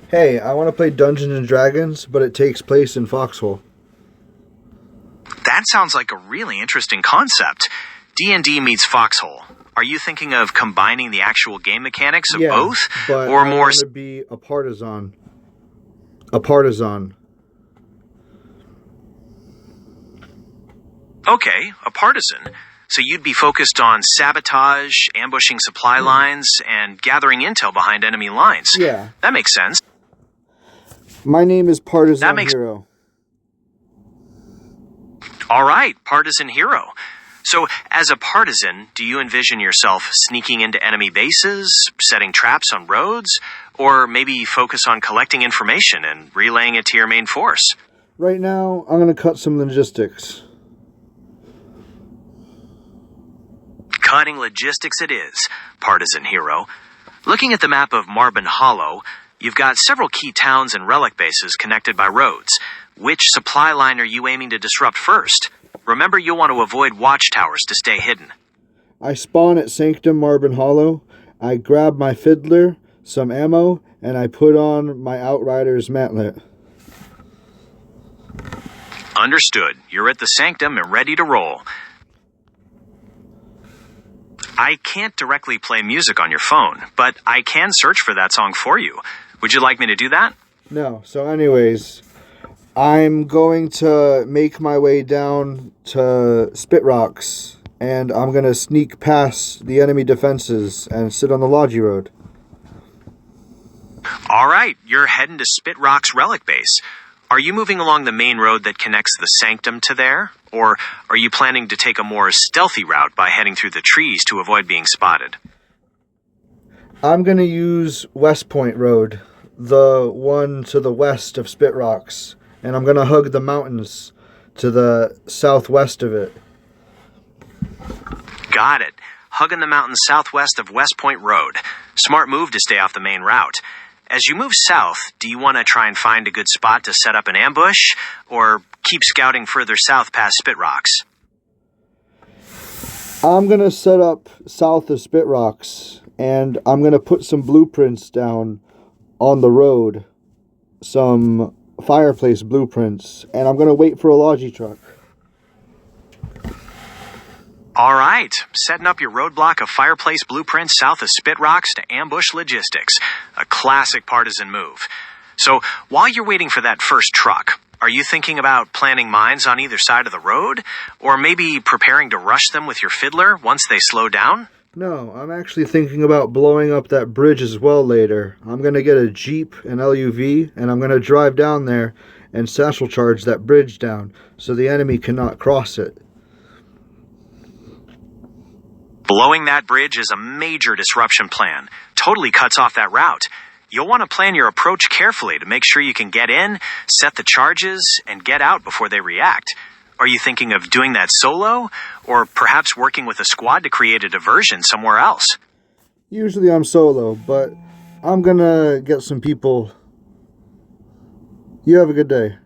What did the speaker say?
Hey, I want to play Dungeons and Dragons, but it takes place in Foxhole. That sounds like a really interesting concept. D&D meets Foxhole. Are you thinking of combining the actual game mechanics of both? But or I more want to be a partisan. A partisan. Okay, a partisan. So you'd be focused on sabotage, ambushing supply lines, and gathering intel behind enemy lines. Yeah. That makes sense. My name is Partisan Hero. All right, partisan hero. So, as a partisan, do you envision yourself sneaking into enemy bases, setting traps on roads, or maybe focus on collecting information and relaying it to your main force? Right now, I'm going to cut some logistics. Cutting logistics it is, partisan hero. Looking at the map of Marbin Hollow, you've got several key towns and relic bases connected by roads. Which supply line are you aiming to disrupt first? Remember, you'll want to avoid watchtowers to stay hidden. I spawn at Sanctum Marbin Hollow. I grab my fiddler, some ammo, and I put on my Outrider's mantlet. Understood. You're at the Sanctum and ready to roll. I can't directly play music on your phone, but I can search for that song for you. Would you like me to do that? No. So anyways, I'm going to make my way down to Spit Rocks, and I'm going to sneak past the enemy defenses and sit on the Logi Road. All right, you're heading to Spit Rock's relic base. Are you moving along the main road that connects the Sanctum to there? Or are you planning to take a more stealthy route by heading through the trees to avoid being spotted? I'm going to use West Point Road, the one to the west of Spit Rocks, and I'm going to hug the mountains to the southwest of it. Got it. Hugging the mountains southwest of West Point Road. Smart move to stay off the main route. As you move south, do you want to try and find a good spot to set up an ambush, or keep scouting further south past Spit Rocks? I'm going to set up south of Spit Rocks, and I'm going to put some blueprints down on the road, some fireplace blueprints, and I'm going to wait for a Logi truck. All right, setting up your roadblock of fireplace blueprints south of Spit Rocks to ambush logistics. A classic partisan move. So, while you're waiting for that first truck, are you thinking about planting mines on either side of the road? Or maybe preparing to rush them with your fiddler once they slow down? No, I'm actually thinking about blowing up that bridge as well later. I'm going to get a Jeep, an LUV, and I'm going to drive down there and satchel charge that bridge down so the enemy cannot cross it. Blowing that bridge is a major disruption plan. Totally cuts off that route. You'll want to plan your approach carefully to make sure you can get in, set the charges, and get out before they react. Are you thinking of doing that solo? Or perhaps working with a squad to create a diversion somewhere else? Usually I'm solo, but I'm gonna get some people. You have a good day.